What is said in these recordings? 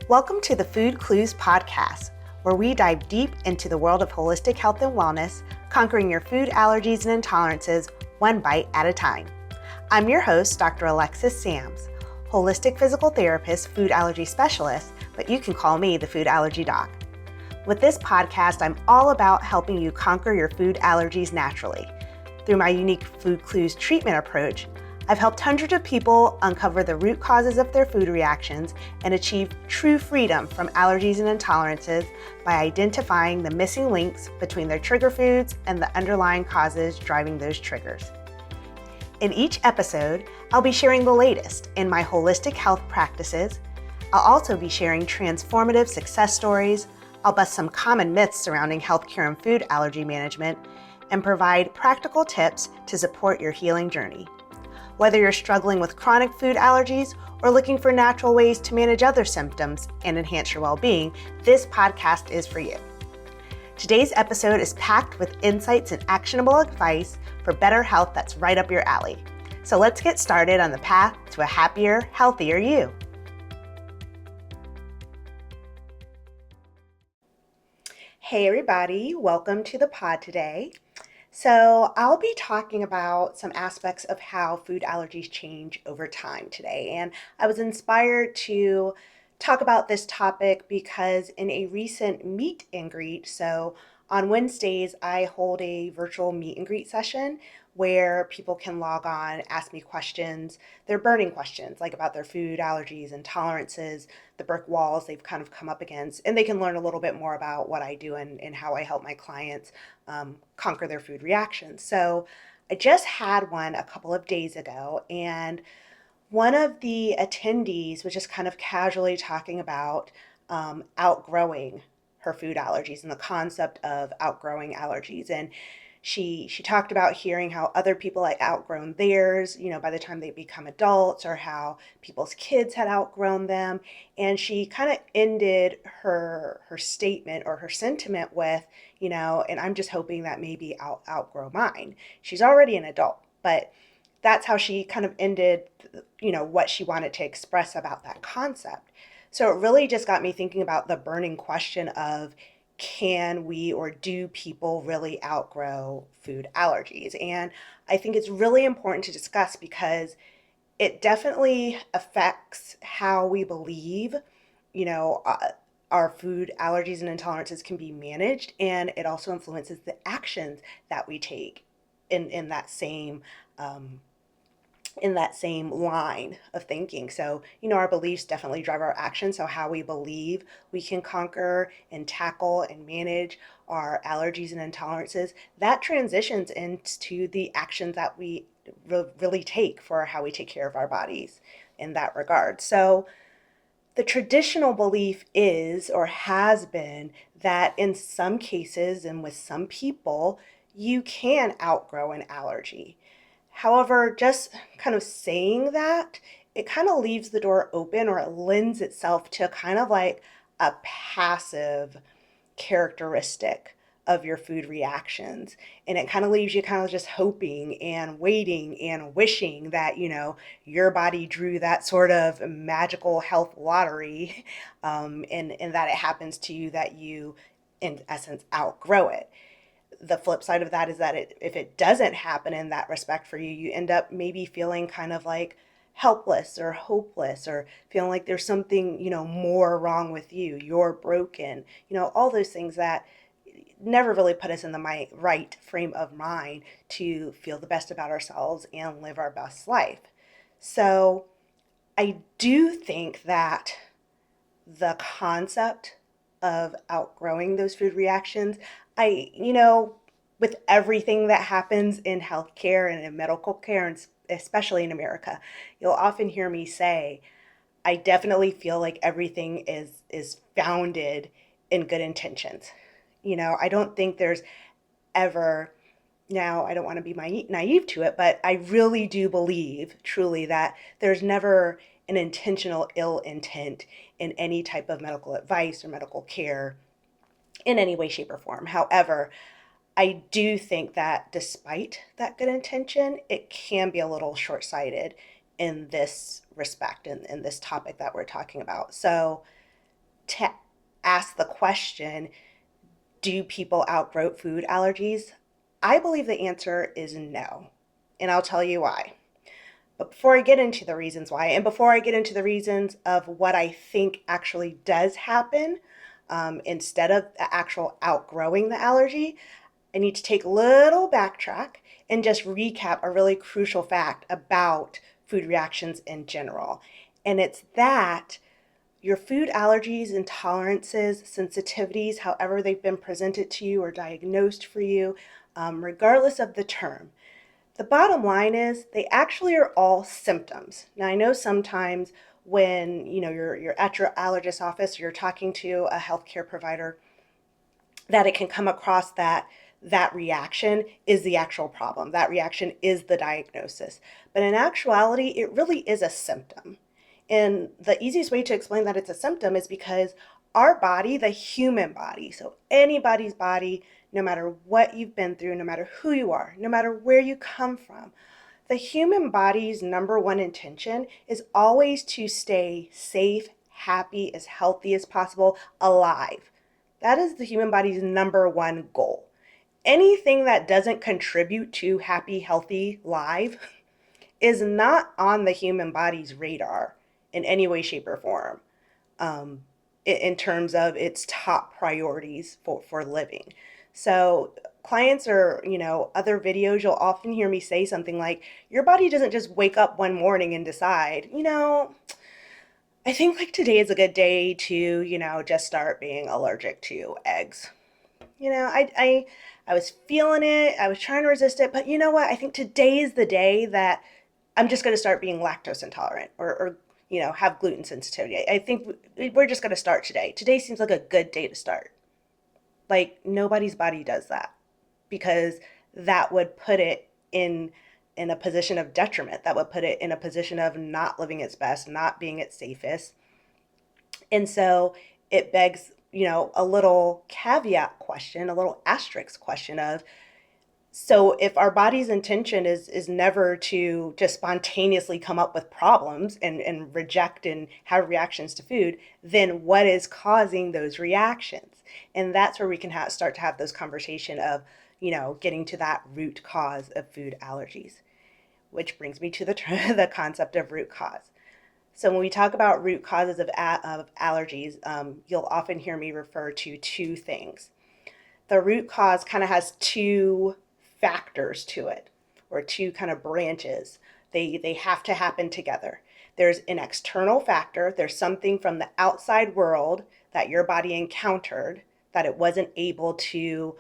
Welcome to the Food Clues podcast, where we dive deep into the world of holistic health and wellness, conquering your food allergies and intolerances one bite at a time. I'm your host, Dr. Alexis Sams, holistic physical therapist, food allergy specialist, but you can call me the food allergy doc. With this podcast, I'm all about helping you conquer your food allergies naturally. Through my unique Food Clues treatment approach, I've helped hundreds of people uncover the root causes of their food reactions and achieve true freedom from allergies and intolerances by identifying the missing links between their trigger foods and the underlying causes driving those triggers. In each episode, I'll be sharing the latest in my holistic health practices. I'll also be sharing transformative success stories. I'll bust some common myths surrounding healthcare and food allergy management and provide practical tips to support your healing journey. Whether you're struggling with chronic food allergies or looking for natural ways to manage other symptoms and enhance your well-being, this podcast is for you. Today's episode is packed with insights and actionable advice for better health that's right up your alley. So let's get started on the path to a happier, healthier you. Hey everybody, welcome to the pod today. So I'll be talking about some aspects of how food allergies change over time today. And I was inspired to talk about this topic because in a recent meet and greet, so on Wednesdays, I hold a virtual meet and greet session where people can log on, ask me questions. They're burning questions, like about their food allergies, intolerances, the brick walls they've kind of come up against, and they can learn a little bit more about what I do and how I help my clients conquer their food reactions. So I just had one a couple of days ago, and one of the attendees was just kind of casually talking about outgrowing her food allergies and the concept of outgrowing allergies. And she talked about hearing how other people had outgrown theirs, by the time they become adults, or how people's kids had outgrown them. And she kind of ended her statement or her sentiment with, and I'm just hoping that maybe I'll outgrow mine. She's already an adult, but that's how she kind of ended, what she wanted to express about that concept. So it really just got me thinking about the burning question of, can we or do people really outgrow food allergies? And I think it's really important to discuss because it definitely affects how we believe, our food allergies and intolerances can be managed, and it also influences the actions that we take in that same line of thinking. So, our beliefs definitely drive our actions. So how we believe we can conquer and tackle and manage our allergies and intolerances, that transitions into the actions that we really take for how we take care of our bodies in that regard. So the traditional belief is, or has been, that in some cases and with some people, you can outgrow an allergy. However, just kind of saying that, it kind of leaves the door open, or it lends itself to kind of like a passive characteristic of your food reactions. And it kind of leaves you kind of just hoping and waiting and wishing that, your body drew that sort of magical health lottery, and that it happens to you, that you, in essence, outgrow it. The flip side of that is that if it doesn't happen in that respect for you, you end up maybe feeling kind of like helpless or hopeless, or feeling like there's something, more wrong with you. You're broken, all those things that never really put us in the right frame of mind to feel the best about ourselves and live our best life. So I do think that the concept of outgrowing those food reactions, with everything that happens in healthcare and in medical care, and especially in America, you'll often hear me say, I definitely feel like everything is founded in good intentions. I don't think there's ever, now I don't want to be naive to it, but I really do believe truly that there's never an intentional ill intent in any type of medical advice or medical care in any way, shape, or form. However, I do think that despite that good intention, it can be a little short-sighted in this respect, in this topic that we're talking about. So to ask the question, do people outgrow food allergies? I believe the answer is no. And I'll tell you why. But before I get into the reasons why, and before I get into the reasons of what I think actually does happen, instead of the actual outgrowing the allergy, I need to take a little backtrack and just recap a really crucial fact about food reactions in general. And it's that your food allergies, intolerances, sensitivities, however they've been presented to you or diagnosed for you, regardless of the term, the bottom line is they actually are all symptoms. Now I know sometimes when you're at your allergist office, you're talking to a healthcare provider, that it can come across that that reaction is the actual problem. That reaction is the diagnosis. But in actuality, it really is a symptom. And the easiest way to explain that it's a symptom is because our body, the human body, so anybody's body, no matter what you've been through, no matter who you are, no matter where you come from, the human body's number one intention is always to stay safe, happy, as healthy as possible, alive. That is the human body's number one goal. Anything that doesn't contribute to happy, healthy, live is not on the human body's radar in any way, shape, or form, in terms of its top priorities for living. So clients or other videos, you'll often hear me say something like, your body doesn't just wake up one morning and decide, I think like today is a good day to just start being allergic to eggs. I was feeling it, I was trying to resist it, but you know what, I think today is the day that I'm just going to start being lactose intolerant, or have gluten sensitivity. I think we're just going to start today. Today seems like a good day to start. Like nobody's body does that, because that would put it in a position of detriment. That would put it in a position of not living its best, not being its safest. And so it begs, a little caveat question, a little asterisk question of, so if our body's intention is never to just spontaneously come up with problems and reject and have reactions to food, then what is causing those reactions? And that's where we can start to have those conversation of, getting to that root cause of food allergies, which brings me to the the concept of root cause. So when we talk about root causes of allergies, you'll often hear me refer to two things. The root cause kind of has two factors to it, or two kind of branches. They have to happen together. There's an external factor. There's something from the outside world that your body encountered that it wasn't able to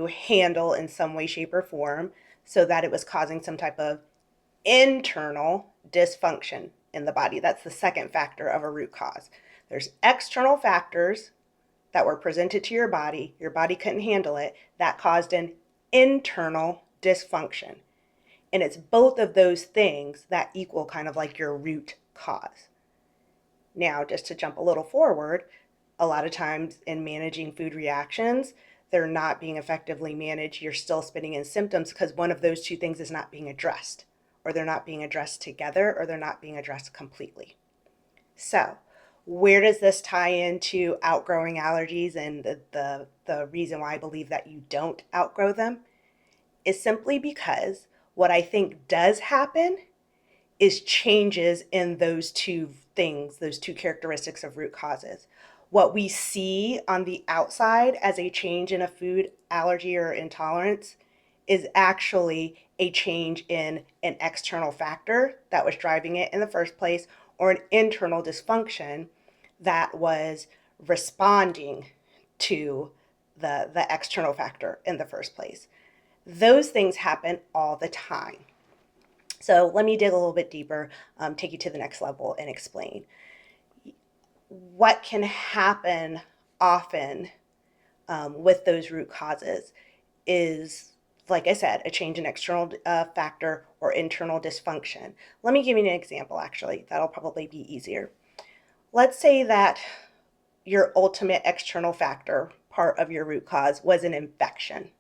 handle in some way, shape, or form, so that it was causing some type of internal dysfunction in the body. That's the second factor of a root cause. There's external factors that were presented to your body couldn't handle it, that caused an internal dysfunction. And it's both of those things that equal kind of like your root cause. Now, just to jump a little forward, a lot of times in managing food reactions, they're not being effectively managed. You're still spinning in symptoms because one of those two things is not being addressed, or they're not being addressed together, or they're not being addressed completely. So, where does this tie into outgrowing allergies, and the reason why I believe that you don't outgrow them is simply because what I think does happen is changes in those two things, those two characteristics of root causes. What we see on the outside as a change in a food allergy or intolerance is actually a change in an external factor that was driving it in the first place, or an internal dysfunction that was responding to the external factor in the first place. Those things happen all the time. So let me dig a little bit deeper, take you to the next level and explain. What can happen often with those root causes is, like I said, a change in external factor or internal dysfunction. Let me give you an example, actually. That'll probably be easier. Let's say that your ultimate external factor, part of your root cause, was an infection.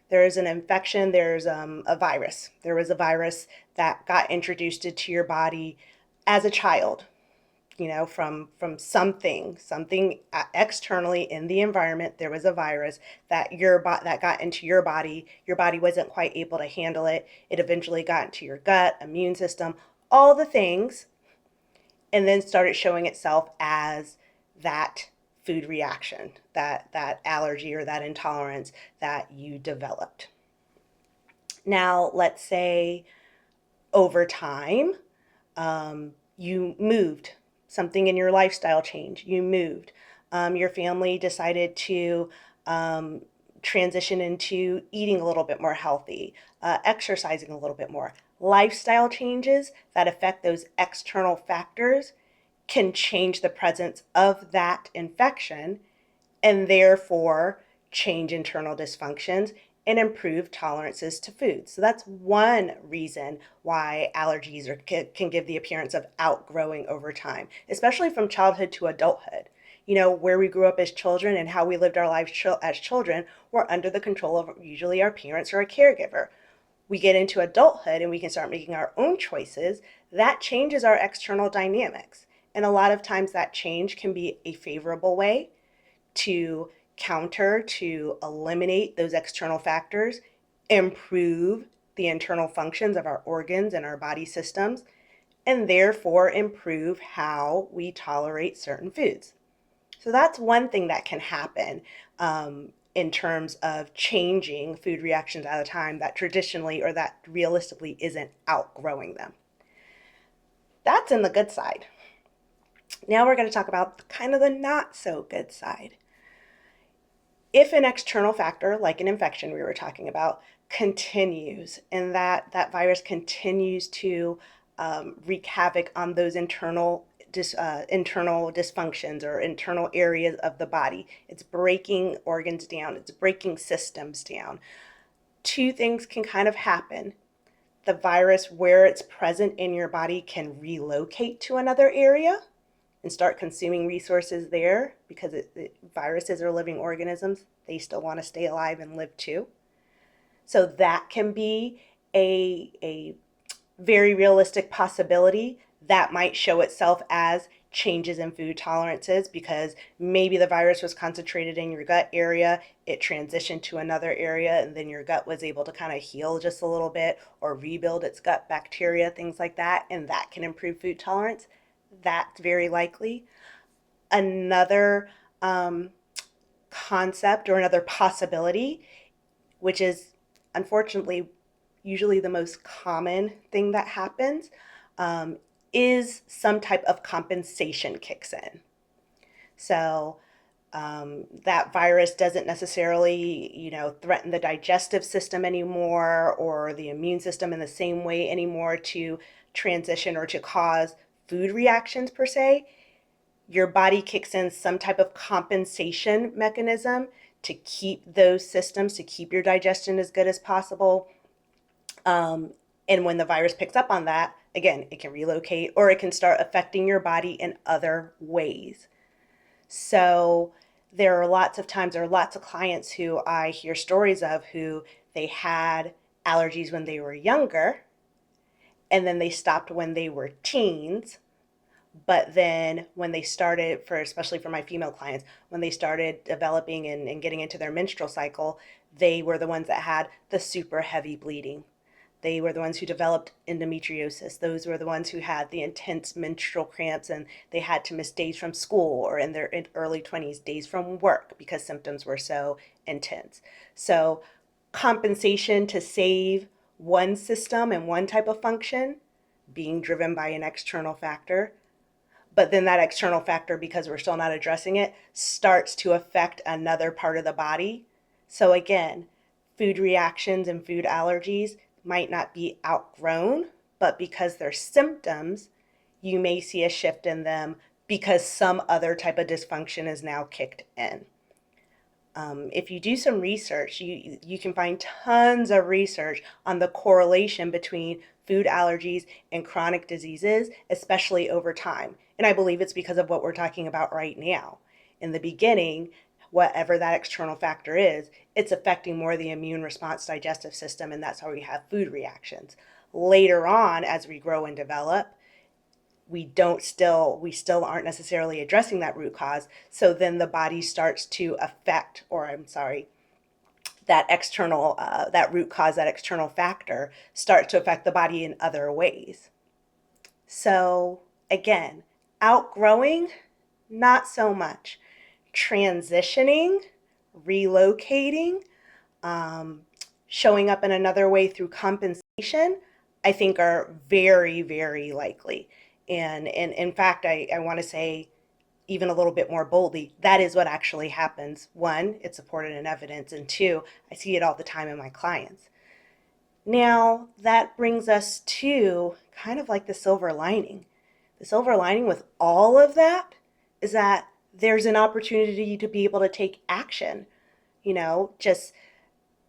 There is an infection, there's a virus. There was a virus that got introduced into your body as a child. from something externally in the environment. There was a virus that got into your body. Your body wasn't quite able to handle it. It eventually got into your gut, immune system, all the things, and then started showing itself as that food reaction, that allergy or that intolerance that you developed. Now, let's say over time, you moved, something in your lifestyle changed, you moved, your family decided to transition into eating a little bit more healthy, exercising a little bit more. Lifestyle changes that affect those external factors can change the presence of that infection and therefore change internal dysfunctions and improve tolerances to food. So that's one reason why allergies can give the appearance of outgrowing over time, especially from childhood to adulthood. Where we grew up as children and how we lived our lives as children, we're under the control of usually our parents or a caregiver. We get into adulthood and we can start making our own choices. That changes our external dynamics. And a lot of times that change can be a favorable way to counter, to eliminate those external factors, improve the internal functions of our organs and our body systems, and therefore improve how we tolerate certain foods. So that's one thing that can happen in terms of changing food reactions at a time that traditionally or that realistically isn't outgrowing them. That's in the good side. Now we're going to talk about kind of the not so good side. If an external factor, like an infection we were talking about, continues and that virus continues to wreak havoc on those internal dysfunctions or internal areas of the body, it's breaking organs down, it's breaking systems down. Two things can kind of happen. The virus, where it's present in your body, can relocate to another area and start consuming resources there because viruses are living organisms. They still want to stay alive and live too. So that can be a very realistic possibility that might show itself as changes in food tolerances because maybe the virus was concentrated in your gut area, it transitioned to another area, and then your gut was able to kind of heal just a little bit or rebuild its gut bacteria, things like that, and that can improve food tolerance. That's very likely. Another concept or another possibility, which is unfortunately usually the most common thing that happens, is some type of compensation kicks in. So that virus doesn't necessarily, threaten the digestive system anymore or the immune system in the same way anymore to transition or to cause food reactions per se. Your body kicks in some type of compensation mechanism to keep those systems, to keep your digestion as good as possible. And when the virus picks up on that, again, it can relocate or it can start affecting your body in other ways. So there are lots of clients who I hear stories of who they had allergies when they were younger and then they stopped when they were teens. But then when they started, especially for my female clients, when they started developing and getting into their menstrual cycle, they were the ones that had the super heavy bleeding. They were the ones who developed endometriosis. Those were the ones who had the intense menstrual cramps and they had to miss days from school or in their early 20s, days from work because symptoms were so intense. So compensation to save one system and one type of function being driven by an external factor, but then that external factor, because we're still not addressing it, starts to affect another part of the body. So again, food reactions and food allergies might not be outgrown, but because they're symptoms, you may see a shift in them because some other type of dysfunction is now kicked in. If you do some research, you can find tons of research on the correlation between food allergies and chronic diseases, especially over time. And I believe it's because of what we're talking about right now. In the beginning, whatever that external factor is, it's affecting more the immune response, digestive system, and that's how we have food reactions. Later on, as we grow and develop, we still aren't necessarily addressing that root cause. So then the body starts to affect, or I'm sorry, that external, that root cause, that external factor starts to affect the body in other ways. So again, outgrowing, not so much. Transitioning, relocating, um, showing up in another way through compensation, I think are very, very likely. And in fact, I want to say even a little bit more boldly, that is what actually happens. One, it's supported in evidence, and two, I see it all the time in my clients. Now, that brings us to kind of like the silver lining. The silver lining with all of that is that there's an opportunity to be able to take action. Just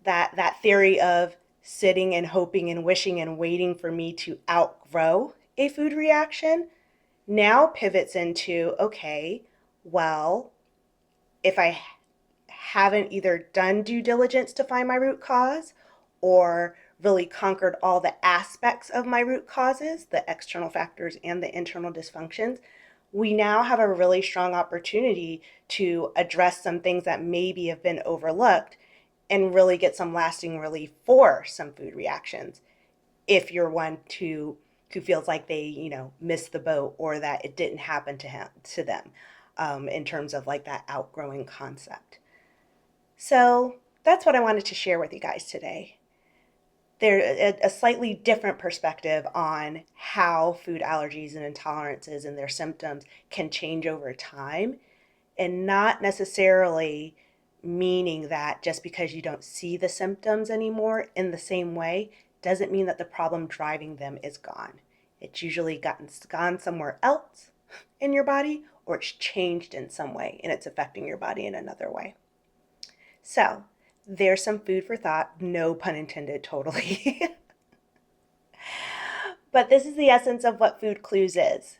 that theory of sitting and hoping and wishing and waiting for me to outgrow a food reaction now pivots into, okay, well, if I haven't either done due diligence to find my root cause or really conquered all the aspects of my root causes, the external factors and the internal dysfunctions, we now have a really strong opportunity to address some things that maybe have been overlooked and really get some lasting relief for some food reactions. If you're one who feels like they, missed the boat or that it didn't happen to them, in terms of like that outgrowing concept. So that's what I wanted to share with you guys today. There's a slightly different perspective on how food allergies and intolerances and their symptoms can change over time, and not necessarily meaning that just because you don't see the symptoms anymore in the same way doesn't mean that the problem driving them is gone. It's usually gone somewhere else in your body, or it's changed in some way and it's affecting your body in another way. So there's some food for thought, no pun intended, totally. But this is the essence of what Food Clues is.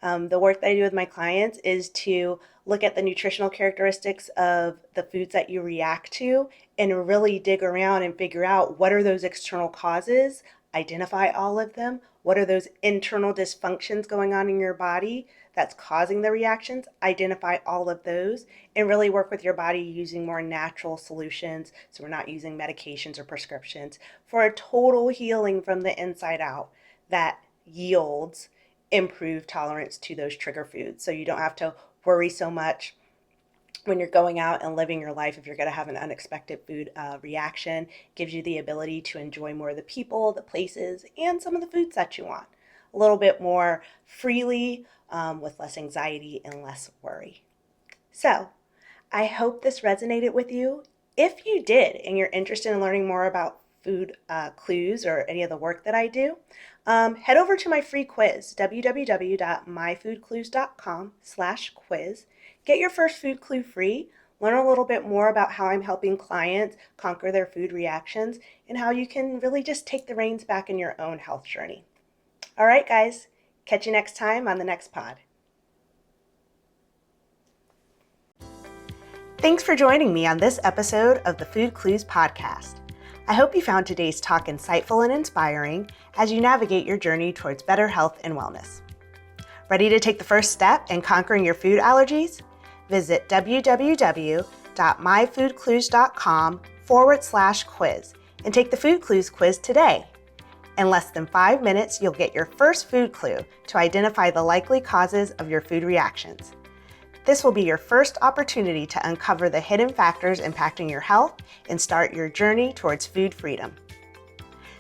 The work that I do with my clients is to look at the nutritional characteristics of the foods that you react to and really dig around and figure out what are those external causes, identify all of them, what are those internal dysfunctions going on in your body that's causing the reactions, identify all of those, and really work with your body using more natural solutions, so we're not using medications or prescriptions, for a total healing from the inside out that yields improved tolerance to those trigger foods. So you don't have to worry so much when you're going out and living your life if you're going to have an unexpected food reaction. Gives you the ability to enjoy more of the people, the places, and some of the foods that you want a little bit more freely, with less anxiety and less worry. So I hope this resonated with you. If you did and you're interested in learning more about food clues or any of the work that I do, head over to my free quiz, www.myfoodclues.com/quiz. Get your first food clue free. Learn a little bit more about how I'm helping clients conquer their food reactions and how you can really just take the reins back in your own health journey. All right, guys. Catch you next time on the next pod. Thanks for joining me on this episode of the Food Clues podcast. I hope you found today's talk insightful and inspiring as you navigate your journey towards better health and wellness. Ready to take the first step in conquering your food allergies? Visit www.myfoodclues.com/quiz and take the Food Clues quiz today. In less than 5 minutes, you'll get your first food clue to identify the likely causes of your food reactions. This will be your first opportunity to uncover the hidden factors impacting your health and start your journey towards food freedom.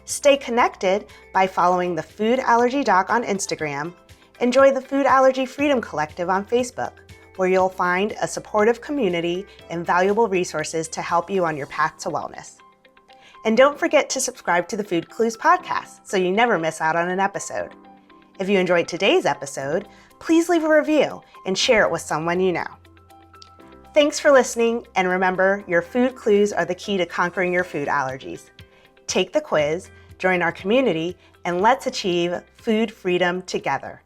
Stay connected by following the Food Allergy Doc on Instagram. Enjoy the Food Allergy Freedom Collective on Facebook, where you'll find a supportive community and valuable resources to help you on your path to wellness. And don't forget to subscribe to the Food Clues podcast so you never miss out on an episode. If you enjoyed today's episode, please leave a review and share it with someone you know. Thanks for listening, and remember, your food clues are the key to conquering your food allergies. Take the quiz, join our community, and let's achieve food freedom together.